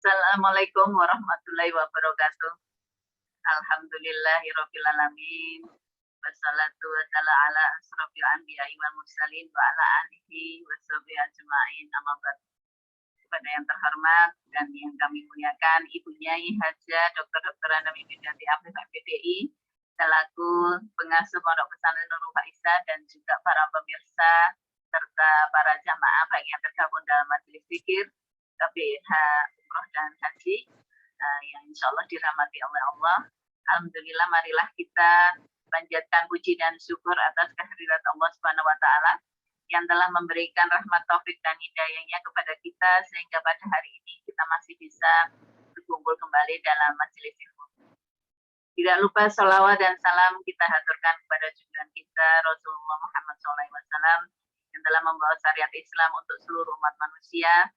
Assalamualaikum warahmatullahi wabarakatuh. Alhamdulillahirabbil alamin. Wassalatu wassalamu ala asrofil anbiya'i wal mursalin wa ala alihi washabihi ajma'in. Amma ba'd. Kepada yang terhormat dan yang kami muliakan Ibu Nyai Hajah Dr. Anami Binti Afif MPDI selaku pengasuh Pondok Pesantren Nurul Faizah dan juga para pemirsa serta para jamaah baik yang tergabung dalam majelis zikir KBH Umroh dan Haji yang insya Allah dirahmati oleh Allah. Alhamdulillah, marilah kita panjatkan puji dan syukur atas kehadirat Allah Subhanahu wa Ta'ala yang telah memberikan rahmat taufik dan hidayahnya kepada kita sehingga pada hari ini kita masih bisa berkumpul kembali dalam majelis ilmu. Tidak lupa salawat dan salam kita haturkan kepada junjungan kita Rasulullah Muhammad SAW yang telah membawa syariat Islam untuk seluruh umat manusia.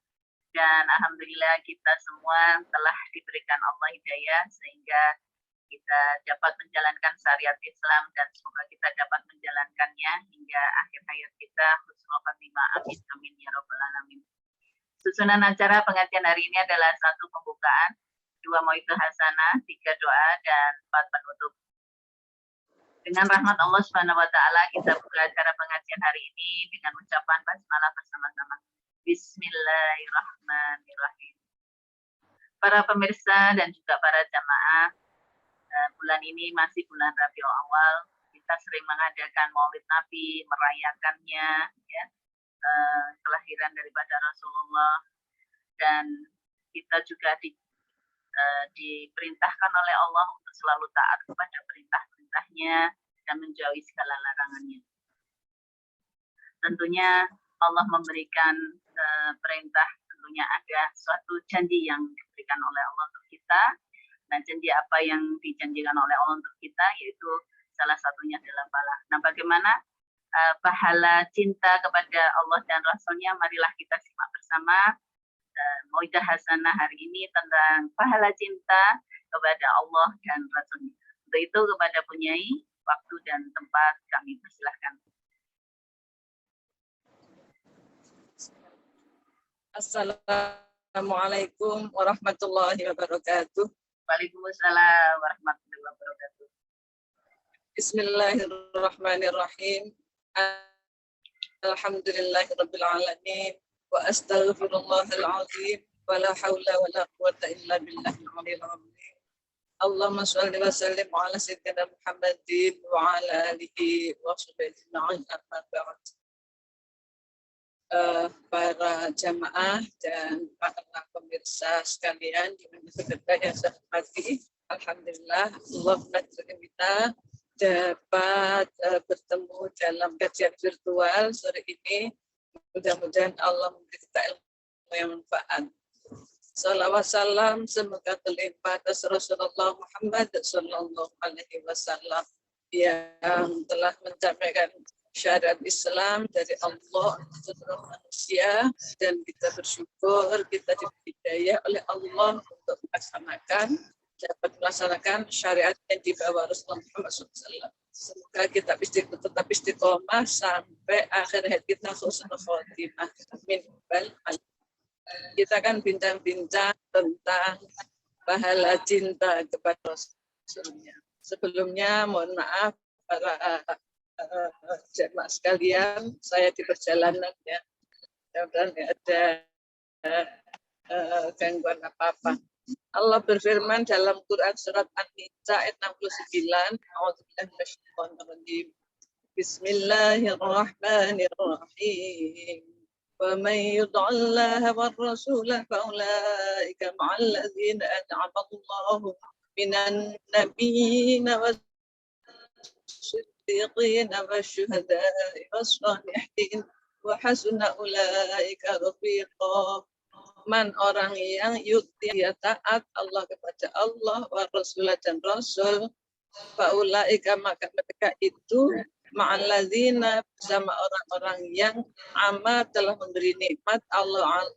Dan alhamdulillah kita semua telah diberikan Allah hidayah sehingga kita dapat menjalankan syariat Islam dan semoga kita dapat menjalankannya hingga akhir hayat kita. Husnul Khotimah, amin amin ya rabbal alamin. Susunan acara pengajian hari ini adalah 1 pembukaan, 2 mau'idhah hasanah, 3 doa dan 4 penutup. Dengan rahmat Allah Subhanahu wa Ta'ala kita buka acara pengajian hari ini dengan ucapan basmalah bersama-sama. Bismillahirrahmanirrahim. Para pemirsa dan juga para jamaah, bulan ini masih bulan Rabiul Awal. Kita sering mengadakan Maulid Nabi, merayakannya, ya, kelahiran daripada Rasulullah, dan kita juga diperintahkan oleh Allah untuk selalu taat kepada perintah-perintahnya dan menjauhi segala larangannya. Tentunya Allah memberikan perintah, tentunya ada suatu janji yang diberikan oleh Allah untuk kita. Nah, janji apa yang dijanjikan oleh Allah untuk kita, yaitu salah satunya adalah pahala. Nah, bagaimana pahala cinta kepada Allah dan Rasulnya? Marilah kita simak bersama mau'idhah hasanah hari ini tentang pahala cinta kepada Allah dan Rasulnya. Untuk itu kepada Punyai, waktu dan tempat kami persilahkan. Assalamualaikum warahmatullahi wabarakatuh. Waalaikumsalam warahmatullahi wabarakatuh. Bismillahirrahmanirrahim. Alhamdulillahirabbil alamin wa astaghfirullahal azim wa la haula wa la quwwata illa billahil aliyyil azim. Allahumma shalli wa sallim ala sayyidina Muhammadin wa ala alihi wa sahbihi ajma'in. Amma ba'd. Para jamaah dan para pemirsa sekalian di mana yang saya hormati, alhamdulillah Allah menakdirkan kita dapat bertemu dalam kajian virtual sore ini. Mudah-mudahan Allah memberi kita ilmu yang manfaat. Salawat salam semoga terlimpah atas Rasulullah Muhammad sallallahu alaihi wasallam yang telah menyampaikan syariat Islam dari Allah untuk seluruh manusia, dan kita bersyukur kita diberi hidayah oleh Allah untuk dapat melaksanakan syariat yang dibawa Rasulullah Muhammad SAW. Semoga kita tetap istiqomah sampai akhir hayat kita husnul khotimah. Amin. Kita akan bincang-bincang tentang pahala cinta kepada Rasulnya. Sebelumnya mohon maaf para jemaah sekalian, saya di perjalanan ya, dan ada gangguan apa-apa. Allah berfirman dalam Quran surat An-Nisa ayat 69, Bismillahirrahmanirrahim. Wa may yuti'illaha war rasulah fa ulaika ma'al ladzina an'ama Allahu minan nabiyyin was الصديقين والشهداء والصالحين وحسن أولئك رفيقا. Man, orang yang dia taat Allah kepada Allah wa Rasulah dan Rasul, faulaika maka mereka itu ma'alladzina bersama orang-orang yang amat telah memberi nikmat Allah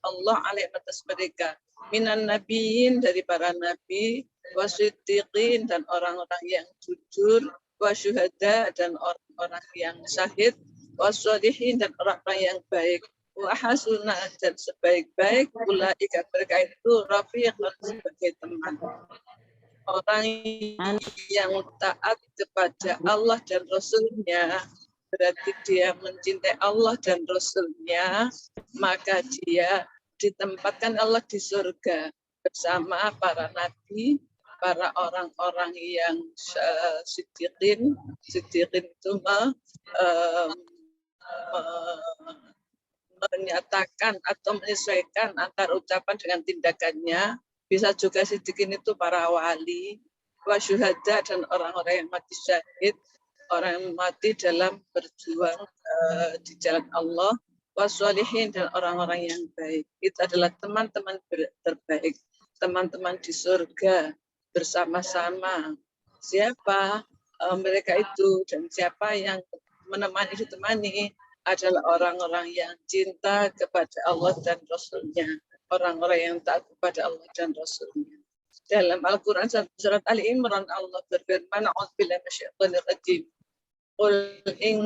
alaih atas mereka, minan nabiyyin dari para nabi, wasiddiqin dan orang-orang yang jujur, wasyuhada dan orang-orang yang syahid, wassalihin dan orang-orang yang baik, wa hasuna dan sebaik-baik ulaika mereka itu rafiqan sebagai teman. Orang yang taat kepada Allah dan Rasul-Nya berarti dia mencintai Allah dan Rasul-Nya, maka dia ditempatkan Allah di surga bersama para nabi, para orang-orang yang siddiqin itu menyatakan atau menyesuaikan antara ucapan dengan tindakannya. Bisa juga siddiqin itu para wali, wasyuhada dan orang-orang yang mati syahid, orang yang mati dalam berjuang di jalan Allah, wassalihin dan orang-orang yang baik. Itu adalah teman-teman terbaik, teman-teman di surga bersama-sama. Siapa mereka itu dan siapa yang ditemani adalah orang-orang yang cinta kepada Allah dan Rasul-Nya, orang-orang yang taat kepada Allah dan Rasul-Nya. Dalam Al-Quran surat Ali Imran Allah berfirman, "A'udzubillahi minasyaitonir rajim. Qul in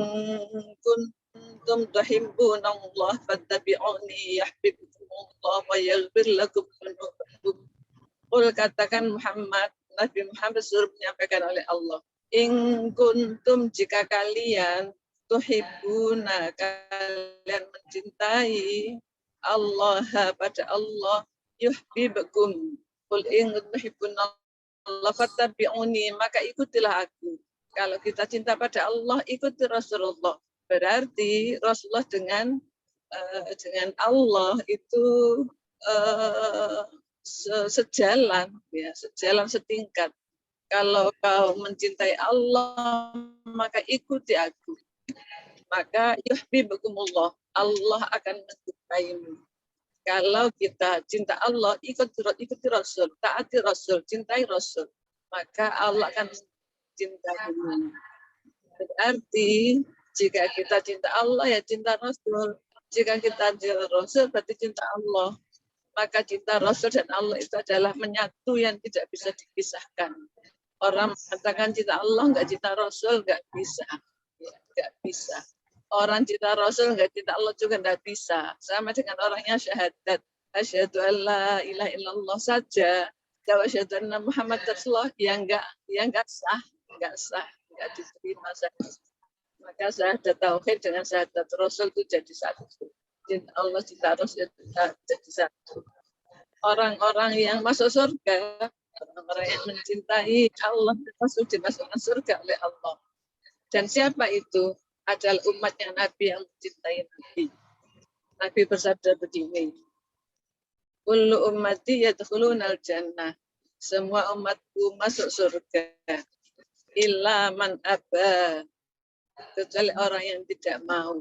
kuntum tuhibbunallah fattabi'uni yuhibbukumullah wa yaghfir lakum dzunubakum." Qul katakan Muhammad, Nabi Muhammad suruh menyampaikan oleh Allah, in kuntum jika kalian tuhibbuna kalian mencintai Allah pada Allah, yuhibbukum. Qul in tuhibbunallah fattabi'uni, maka ikutilah aku. Kalau kita cinta pada Allah, ikuti Rasulullah. Berarti Rasulullah dengan Allah itu sejalan, ya, sejalan setingkat. Kalau kau mencintai Allah, maka ikuti aku. Maka yuhibbukumullah, Allah akan mencintaimu. Kalau kita cinta Allah, ikuti Rasul, taati Rasul, cintai Rasul, maka Allah akan mencintaimu. Berarti jika kita cinta Allah, ya cinta Rasul. Jika kita cinta Rasul, berarti cinta Allah. Maka cinta Rasul dan Allah itu adalah menyatu yang tidak bisa dipisahkan. Orang mengatakan cinta Allah, enggak cinta Rasul, enggak bisa. Ya, enggak bisa. Orang cinta Rasul, enggak cinta Allah juga enggak bisa. Sama dengan orangnya syahadat. Asyhadu an la ilaha illallah saja. Wa asyhadu anna Muhammad Rasulullah, yang enggak sah, enggak diterima saja. Maka syahadat tauhid dengan syahadat Rasul itu jadi satu. Cinta Allah, cinta Rasul jadi satu. Orang-orang yang masuk surga, orang-orang yang mencintai Allah Rasul dimasukkan surga oleh Allah. Dan siapa itu? Adalah umatnya Nabi yang mencintai Nabi. Nabi bersabda begini, kullu ummati yadkhulunal jannah. Semua umatku masuk surga. Illa man aba. Kecuali orang yang tidak mau.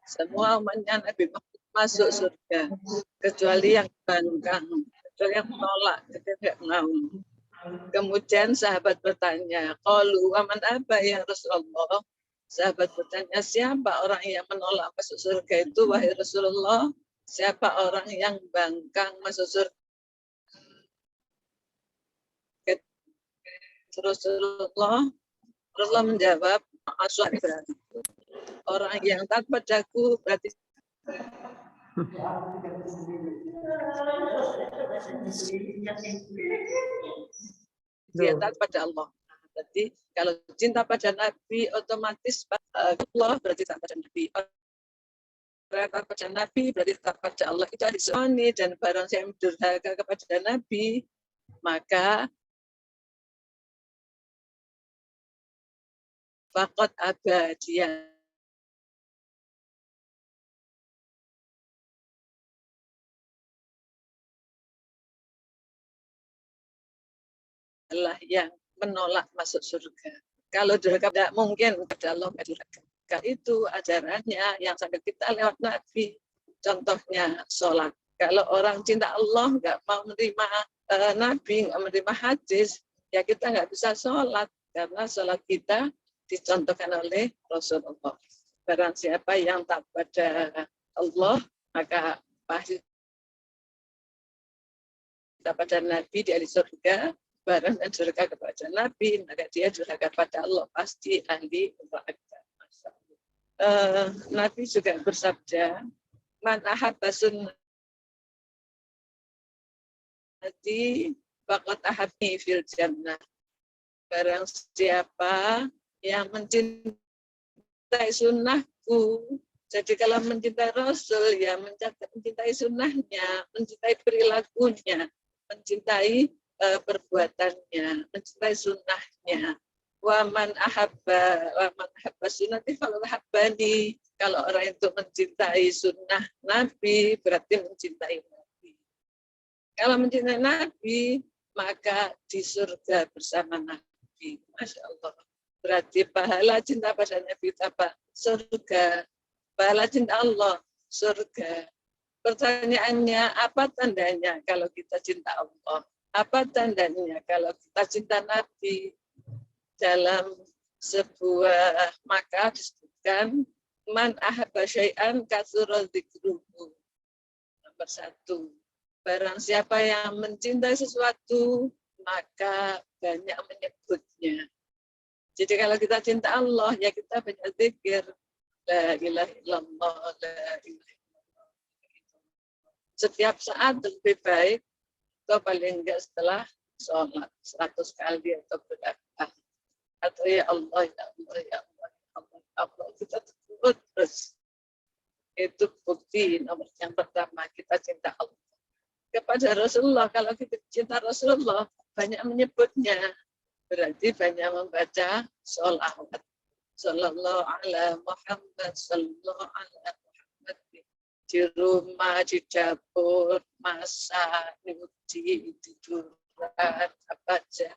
Semua umatnya Nabi masuk surga, kecuali yang bangkang, kecuali yang menolak, kecuali tidak mau. Kemudian sahabat bertanya, qalu wa man aba ya Rasulullah? Sahabat bertanya, siapa orang yang menolak masuk surga itu, wahai Rasulullah? Siapa orang yang bangkang masuk surga? Rasulullah menjawab, orang yang taat padaku berarti dia taat pada Allah. Berarti kalau cinta pada Nabi otomatis Allah berarti taat pada Nabi. Orang taat pada Nabi berarti taat pada Allah. Itu hadis Qur'ani, dan barang siapa yang durhaka kepada Nabi, maka faqad aba, dia adalah yang menolak masuk surga. Kalau durhaka tidak mungkin kepada Allah durhaka. Itu ajarannya yang sampai kita lewat Nabi. Contohnya sholat. Kalau orang cinta Allah nggak mau menerima Nabi, nggak menerima hadis, ya kita nggak bisa sholat karena sholat kita dicontohkan oleh Rasulullah. Barang siapa yang taat pada Allah, maka pasti pada Nabi di ahli surga. Barang dan durhaka kepada Nabi, maka dia durhaka pada Allah, pasti ahli neraka. Nabi juga bersabda, man ahabba sunnati faqad ahabni fil jannah. Barang siapa yang mencintai sunnahku, jadi kalau mencintai Rasul, ya mencintai sunnahnya, mencintai perilakunya, mencintai perbuatannya, mencintai sunnahnya. Wa man ahabba sunnati faqad ahabbani. Kalau orang itu mencintai sunnah Nabi, berarti mencintai Nabi. Kalau mencintai Nabi, maka di surga bersama Nabi. Masya Allah. Berarti pahala cinta pada Nabi apa? Surga. Pahala cinta Allah, surga. Pertanyaannya, apa tandanya kalau kita cinta Allah? Apa tandanya kalau kita cinta Nabi? Dalam sebuah maka disebutkan, man ahabba syai'an katsura dzikruhu. Nomor 1. Barang siapa yang mencintai sesuatu, maka banyak menyebutnya. Jadi kalau kita cinta Allah, ya kita banyak zikir. La ilaha illallah, la ilaha illallah. Setiap saat lebih baik, atau paling enggak setelah sholat 100 kali atau berapa. Atau ya Allah, ya Allah, ya Allah, ya Allah, ya Allah. Kita terus. Itu bukti nomor yang pertama, kita cinta Allah. Kepada Rasulullah, kalau kita cinta Rasulullah, banyak menyebutnya. Berarti banyak membaca sholawat. Sallallahu ala Muhammad, sallallahu ala Muhammad. Di rumah, di dapur, masak, nyuci, tiduran, apa aja.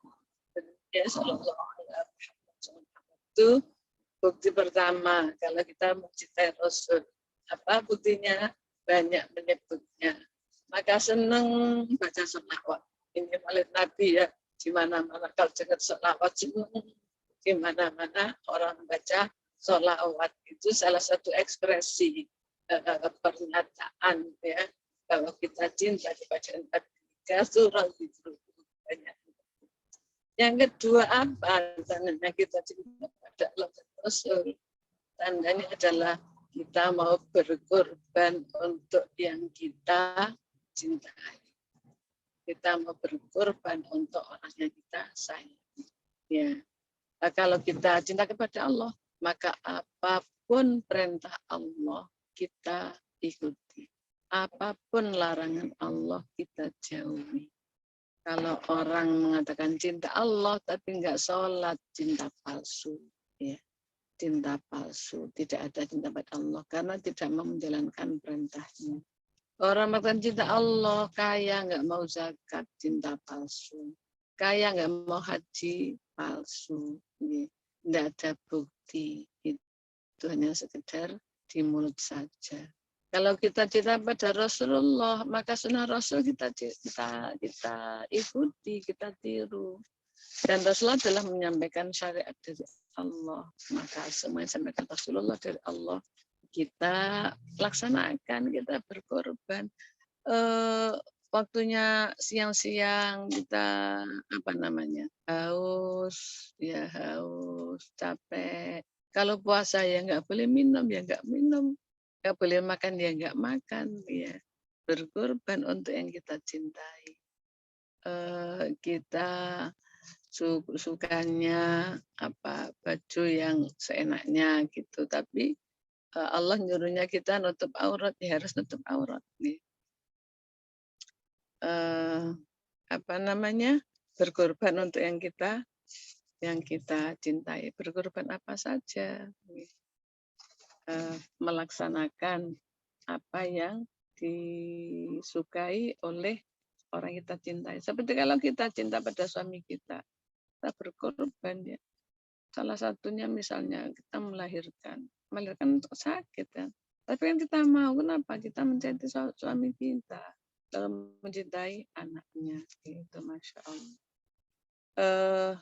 Ya, sallallahu ala Muhammad. Itu bukti pertama, kalau kita mencintai Rasul. Apa buktinya? Banyak menyebutnya. Maka senang baca sholawat. Ini maulid Nabi ya. Di mana-mana kalau dengar sholawat senang. Di mana-mana orang baca sholawat. Itu salah satu ekspresi pernyataan ya. Kalau kita cinta kepada Nabi. Surah itu banyak. Yang kedua apa? Tandanya kita cinta kepada Allah dan Rasul. Tandanya adalah kita mau berkorban untuk yang kita cintai. Kita mau berkorban untuk orang yang kita sayangi. Ya. Nah, kalau kita cinta kepada Allah, maka apapun perintah Allah kita ikuti. Apapun larangan Allah kita jauhi. Kalau orang mengatakan cinta Allah tapi enggak sholat, cinta palsu. Ya. Cinta palsu, tidak ada cinta pada Allah karena tidak mau menjalankan perintahnya. Orang mengatakan cinta Allah, kaya nggak mau zakat, cinta palsu. Kaya nggak mau haji, palsu. Tidak ada bukti. Itu hanya sekedar di mulut saja. Kalau kita cinta pada Rasulullah, maka sunnah Rasul kita ikuti, kita tiru. Dan Rasulullah adalah menyampaikan syariat dari Allah. Maka semua yang disampaikan Rasulullah dari Allah kita laksanakan, kita berkorban. Waktunya siang-siang kita haus, capek. Kalau puasa ya nggak boleh minum, ya nggak minum. Nggak boleh makan, ya nggak makan. Ya. Berkorban untuk yang kita cintai. Kita sukanya baju yang seenaknya gitu, tapi Allah nyuruhnya kita nutup aurat, ya harus nutup aurat nih. Berkorban untuk yang kita cintai, berkorban apa saja, melaksanakan apa yang disukai oleh orang kita cintai. Seperti kalau kita cinta pada suami kita berkorban ya. Salah satunya misalnya kita melahirkan untuk sakit kan. Tapi kan kita mau, kenapa? Kita mencintai suami kita, dalam mencintai anaknya, itu Masya Allah.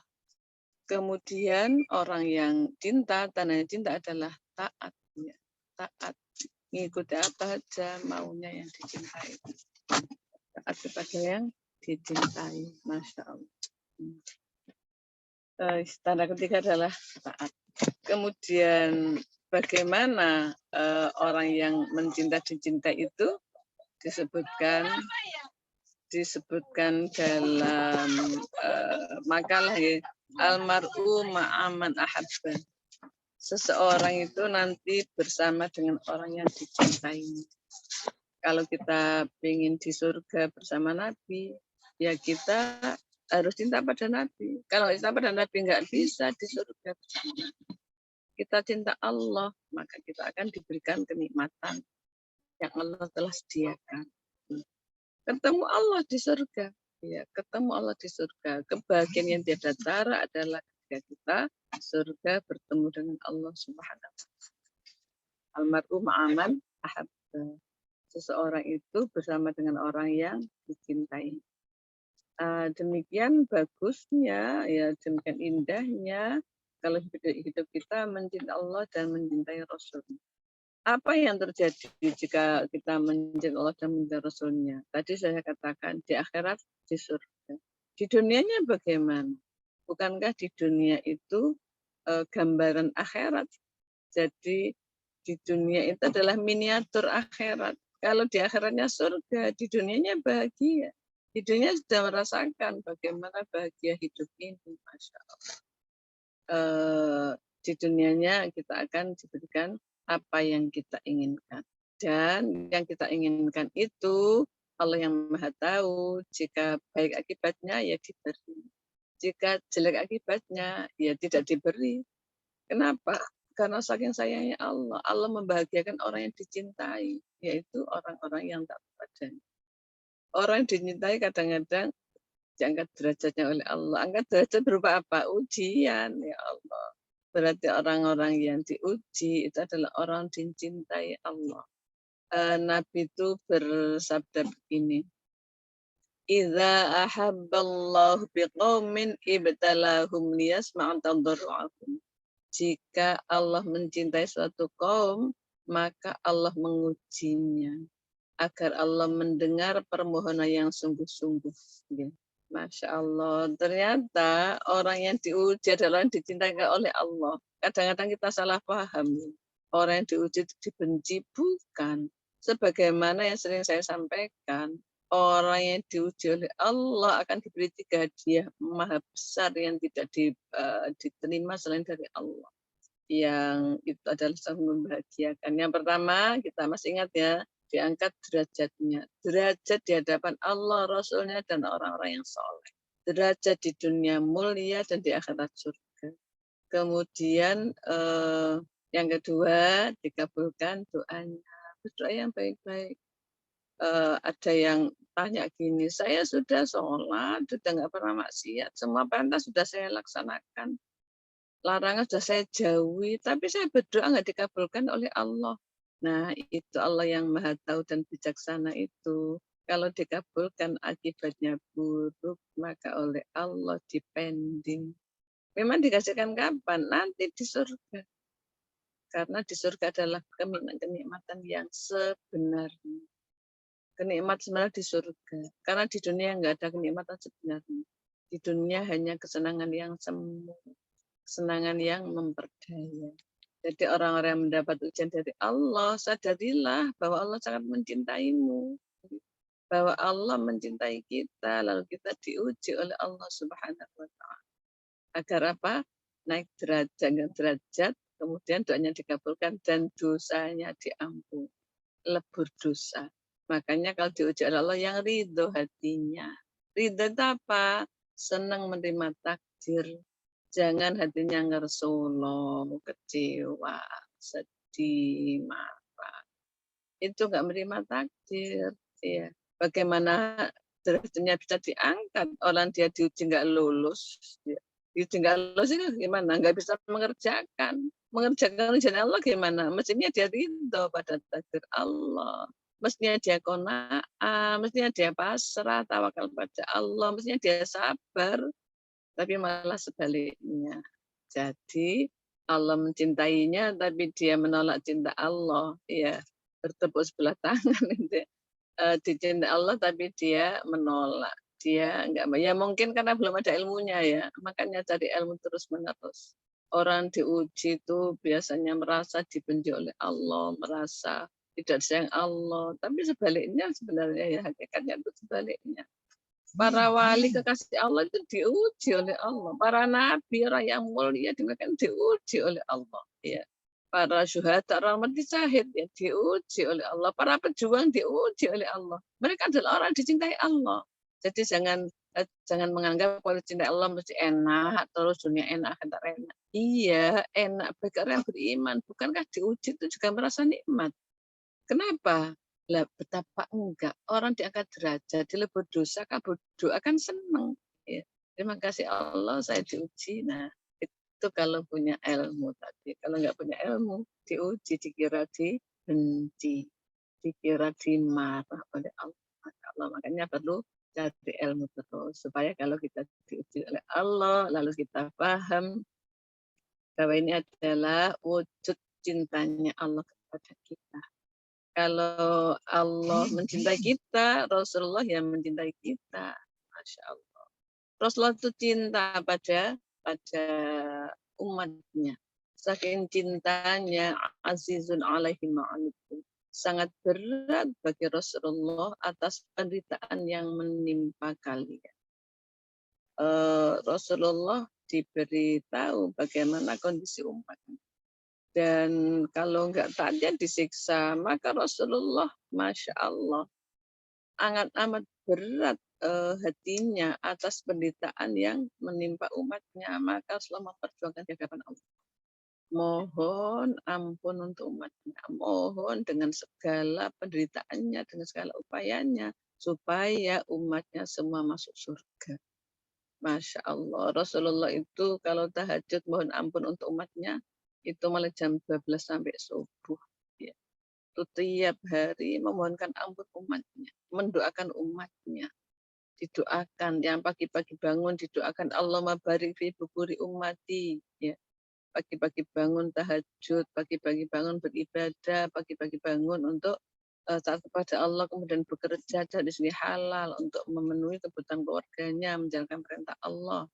Kemudian orang yang cinta, tandanya cinta adalah taat, ya. Taat, mengikuti apa saja maunya yang dicintai. Taat kepada yang dicintai, Masya Allah. Tanda ketiga adalah taat. Kemudian bagaimana orang yang dicintai itu disebutkan dalam makalah ya, almar'u ma'aman ahabba. Seseorang itu nanti bersama dengan orang yang dicintai. Kalau kita ingin di surga bersama Nabi, ya kita harus cinta pada Nabi. Kalau cinta pada Nabi nggak bisa di surga bersama. Kita cinta Allah, maka kita akan diberikan kenikmatan yang Allah telah sediakan. Ketemu Allah di surga. Ya, ketemu Allah di surga. Kebahagiaan yang tiada tara adalah ketika kita surga bertemu dengan Allah Subhanahu wa taala. Almarhum ma'aman ahabba. Seseorang itu bersama dengan orang yang dicintai. Demikian bagusnya, ya demikian indahnya kalau hidup kita mencintai Allah dan mencintai Rasul. Apa yang terjadi jika kita mencintai Allah dan mencintai Rasulnya? Tadi saya katakan di akhirat di surga. Di dunianya bagaimana? Bukankah di dunia itu gambaran akhirat? Jadi di dunia itu adalah miniatur akhirat. Kalau di akhiratnya surga, di dunianya bahagia. Di dunia sudah merasakan bagaimana bahagia hidup ini, Masya Allah. Di dunianya kita akan diberikan apa yang kita inginkan. Dan yang kita inginkan itu Allah yang Maha Tahu. Jika baik akibatnya ya diberi. Jika jelek akibatnya ya tidak diberi. Kenapa? Karena saking sayangnya Allah. Allah membahagiakan orang yang dicintai, yaitu orang-orang yang taat padanya. Orang yang dicintai kadang-kadang diangkat derajatnya oleh Allah. Angkat derajat berupa apa? Ujian, ya Allah. Berarti orang-orang yang diuji itu adalah orang dicintai Allah. Nabi itu bersabda begini, "Idza ahabballahu biqaumin ibtalahum liyasma'a tadarru'ahum." Jika Allah mencintai suatu kaum, maka Allah mengujinya agar Allah mendengar permohonan yang sungguh-sungguh. Masya Allah, ternyata orang yang diuji adalah yang dicintai oleh Allah. Kadang-kadang kita salah paham. Orang yang diuji dibenci, bukan. Sebagaimana yang sering saya sampaikan, orang yang diuji oleh Allah akan diberi 3 hadiah maha besar yang tidak diterima selain dari Allah. Yang itu adalah sangat membahagiakan. Yang pertama, kita masih ingat ya, diangkat derajatnya. Derajat di hadapan Allah, Rasulnya, dan orang-orang yang soleh. Derajat di dunia mulia dan di akhirat surga. Kemudian yang kedua, dikabulkan doanya. Berdoa yang baik-baik. Ada yang tanya gini, saya sudah sholat, sudah nggak pernah maksiat, semua perintah sudah saya laksanakan, larangan sudah saya jauhi, tapi saya berdoa nggak dikabulkan oleh Allah. Nah, itu Allah yang Maha Tahu dan bijaksana itu. Kalau dikabulkan akibatnya buruk, maka oleh Allah dipending. Memang dikasihkan kapan? Nanti di surga. Karena di surga adalah kenikmatan yang sebenarnya. Kenikmatan sebenarnya di surga. Karena di dunia nggak ada kenikmatan sebenarnya. Di dunia hanya kesenangan yang semu, kesenangan yang memperdaya. Jadi orang-orang yang mendapat ujian dari Allah, sadarilah bahwa Allah sangat mencintaimu. Bahwa Allah mencintai kita, lalu kita diuji oleh Allah Subhanahu wa Ta'ala. Agar apa? Naik derajat, kemudian doanya dikabulkan dan dosanya diampuni. Lebur dosa. Makanya kalau diuji oleh Allah yang ridho hatinya. Ridho itu apa? Senang menerima takdir. Jangan hatinya ngersolo, kecewa, sedih, marah. Itu nggak menerima takdir. Ya. Bagaimana derajatnya bisa diangkat? Orang dia diuji nggak lulus. Ya. Diuji nggak lulus itu gimana? Nggak bisa mengerjakan. Mengerjakan ujian Allah gimana? Mestinya dia ridho pada takdir Allah. Mestinya dia qanaah, mestinya dia pasrah, tawakal pada Allah, mestinya dia sabar, tapi malah sebaliknya. Jadi Allah mencintainya, tapi dia menolak cinta Allah, ya bertepuk sebelah tangan. Dicintai Allah, tapi dia menolak. Dia enggak, ya mungkin karena belum ada ilmunya ya, makanya cari ilmu terus menerus. Orang diuji itu biasanya merasa dibenci oleh Allah, merasa tidak disayang Allah. Tapi sebaliknya sebenarnya ya hakikatnya itu sebaliknya. Para wali kekasih Allah itu diuji oleh Allah. Para nabi, orang yang mulia mereka diuji oleh Allah. Ya. Para syuhada, orang mati syahid ya diuji oleh Allah. Para pejuang diuji oleh Allah. Mereka adalah orang dicintai Allah. Jadi jangan menganggap kalau cinta Allah mesti enak, terus dunia enak, akhirat enak. Iya, enak bagi orang yang beriman. Bukankah diuji itu juga merasa nikmat? Kenapa? Lah betapa enggak orang diangkat derajat, dilebur dosa, kabur doa kan senang. Ya. Terima kasih Allah saya diuji. Nah, itu kalau punya ilmu tadi. Kalau nggak punya ilmu, diuji, dikira dibenci, dikira dimarah oleh Allah. Makanya perlu cari ilmu terus supaya kalau kita diuji oleh Allah lalu kita paham bahwa ini adalah wujud cintanya Allah kepada kita. Kalau Allah mencintai kita, Rasulullah yang mencintai kita, Masya Allah. Rasulullah itu cinta pada umatnya. Saking cintanya azizun alaihi ma'anikum. Sangat berat bagi Rasulullah atas penderitaan yang menimpa kalian. Rasulullah diberitahu bagaimana kondisi umatnya. Dan kalau enggak taatnya disiksa, maka Rasulullah, Masya Allah, amat berat hatinya atas penderitaan yang menimpa umatnya. Maka Rasulullah memperjuangkan di hadapan Allah. Mohon ampun untuk umatnya. Mohon dengan segala penderitaannya, dengan segala upayanya, supaya umatnya semua masuk surga. Masya Allah. Rasulullah itu kalau tahajud mohon ampun untuk umatnya, itu malah jam 12 sampai subuh. Ya. Itu tiap hari memohonkan ampun umatnya, mendoakan umatnya. Didoakan, yang pagi-pagi bangun didoakan Allah mabarik fi bukuri ummati. Ya. Pagi-pagi bangun tahajud, pagi-pagi bangun beribadah, pagi-pagi bangun untuk taat kepada Allah, kemudian bekerja dari sini halal untuk memenuhi kebutuhan keluarganya, menjalankan perintah Allah.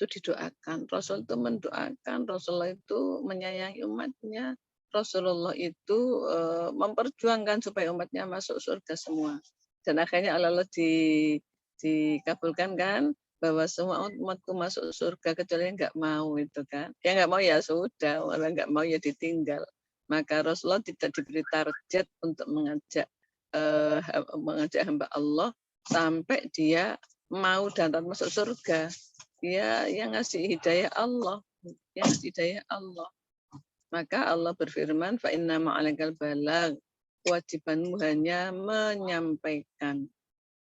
Itu didoakan. Rasul itu mendoakan, Rasulullah itu menyayangi umatnya, Rasulullah itu memperjuangkan supaya umatnya masuk surga semua. Dan akhirnya Allah dikabulkan kan, bahwa semua umatku masuk surga kecuali yang nggak mau itu kan. Yang nggak mau ya sudah, orang nggak mau ya ditinggal. Maka Rasulullah tidak diberi target untuk mengajak hamba Allah sampai dia mau dan masuk surga. Dia yang ngasih hidayah Allah, yang ngasih hidayah Allah. Maka Allah berfirman, fa inna ma'alaikal balag, kewajibanmu hanya menyampaikan.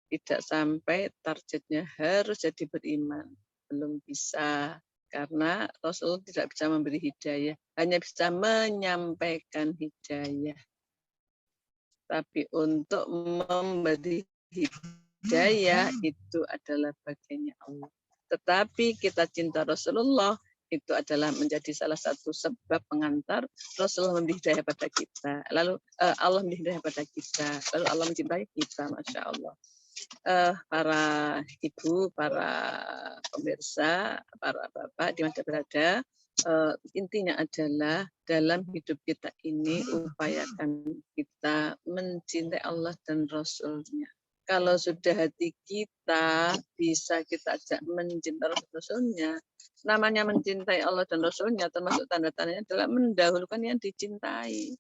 Tidak sampai targetnya harus jadi beriman. Belum bisa. Karena Rasul tidak bisa memberi hidayah. Hanya bisa menyampaikan hidayah. Tapi untuk memberi hidayah itu adalah bagiannya Allah. Tetapi kita cinta Rasulullah itu adalah menjadi salah satu sebab pengantar Rasulullah memberi hidayah pada kita. Lalu Allah memberi hidayah pada kita. Lalu Allah mencintai kita, Masya Allah. Para ibu, para pemirsa, para bapak di mana berada, intinya adalah dalam hidup kita ini upayakan kita mencintai Allah dan Rasul-Nya. Kalau sudah hati kita bisa kita ajak mencintai Rasul-Nya, namanya mencintai Allah dan Rasul-Nya termasuk tanda-tandanya adalah mendahulukan yang dicintai.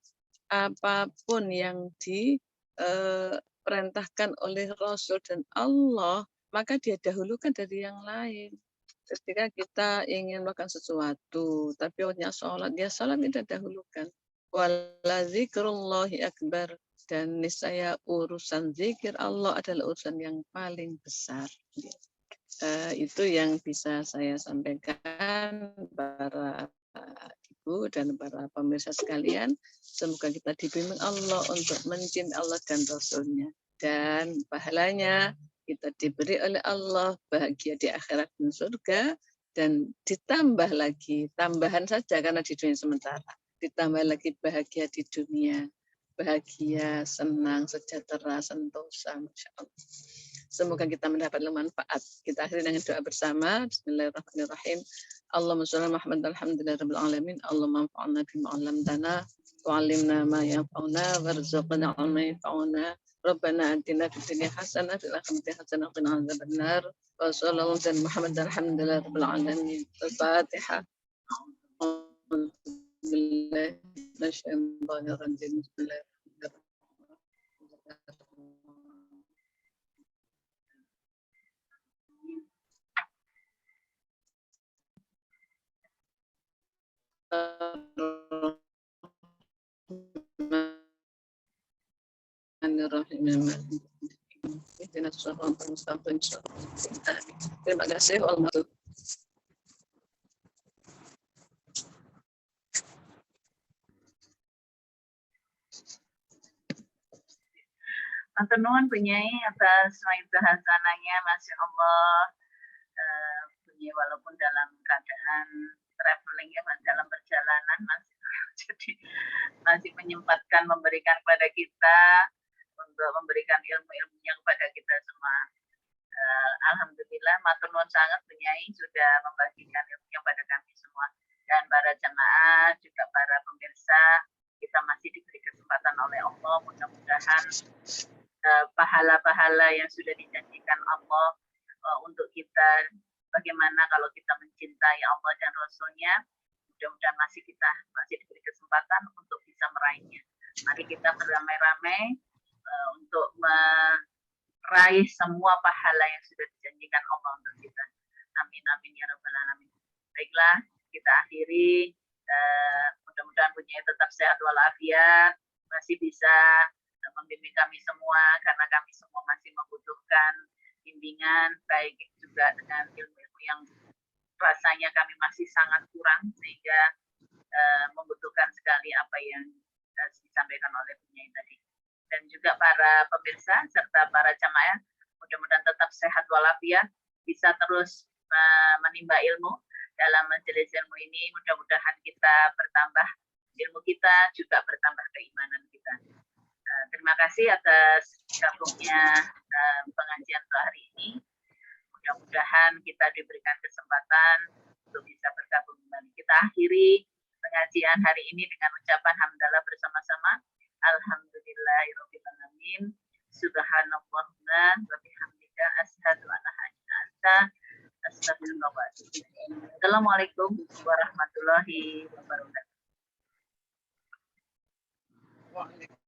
Apapun yang diperintahkan oleh Rasul dan Allah, maka dia dahulukan dari yang lain. Ketika kita ingin makan sesuatu, tapi waktunya sholat, dia sholat tidak dahulukan. Wala zikrullahi akbar. Dan niscaya urusan zikir Allah adalah urusan yang paling besar. Itu yang bisa saya sampaikan para ibu dan para pemirsa sekalian. Semoga kita dibimbing Allah untuk mencintai Allah dan Rasul-Nya. Dan pahalanya kita diberi oleh Allah bahagia di akhirat dan surga. Dan ditambah lagi, tambahan saja karena di dunia sementara. Ditambah lagi bahagia di dunia. Bahagia, senang, sejahtera, sentosa, Masya Allah. Semoga kita mendapat manfaat. Kita akhiri dengan doa bersama. Bismillahirrahmanirrahim. Allahumma sholli ala Muhammad alhamdulillahirabbil alamin. Allahumma anfa'na bima 'allamtana wa 'allimna ma yanfa'una warzuqna 'ilman yanfa'una. Rabbana atina fid dunya hasanah wa fil akhirati hasanah wa qina adzabannar. Wa sallallahu ala Muhammad alhamdulillahirabbil alamin. Al-Fatihah. Bismillahirrahmanirrahim. Terima kasih. Matur nuwun Bu Nyai atas maidhah hasanahnya, Masya Allah. Bu Nyai walaupun dalam keadaan traveling ya, dalam perjalanan jadi masih menyempatkan memberikan kepada kita untuk memberikan ilmu-ilmunya kepada kita semua. Alhamdulillah, matur nuwun sangat Bu Nyai sudah membagikan ilmunya pada kami semua dan para jemaah juga para pemirsa. Kita masih diberi kesempatan oleh Allah, mudah-mudahan pahala-pahala yang sudah dijanjikan Allah untuk kita, bagaimana kalau kita mencintai Allah dan Rasul-Nya, mudah-mudahan kita masih diberi kesempatan untuk bisa meraihnya. Mari kita beramai-ramai untuk meraih semua pahala yang sudah dijanjikan Allah untuk kita. Amin amin ya rabbal alamin. Baiklah, kita akhiri. Mudah-mudahan Bu Nyai tetap sehat walafiat, masih bisa membimbing kami semua, karena kami semua masih membutuhkan bimbingan, baik juga dengan ilmu-ilmu yang rasanya kami masih sangat kurang, sehingga membutuhkan sekali apa yang disampaikan oleh Bu Nyai tadi. Dan juga para pemirsa serta para jamaah, mudah-mudahan tetap sehat walafiat, bisa terus menimba ilmu dalam majelis ilmu ini. Mudah-mudahan kita bertambah ilmu kita, juga bertambah keimanan kita. Terima kasih atas gabungnya pengajian hari ini. Mudah-mudahan kita diberikan kesempatan untuk bisa bergabung kembali. Kita akhiri pengajian hari ini dengan ucapan hamdalah bersama-sama. Alhamdulillahirabbil alamin. Subhanallahumma wa bihamdika asyhadu an la ilaha illa anta astaghfiruka wa atubu ilaik. Assalamualaikum warahmatullahi wabarakatuh. Waalaikumsalam.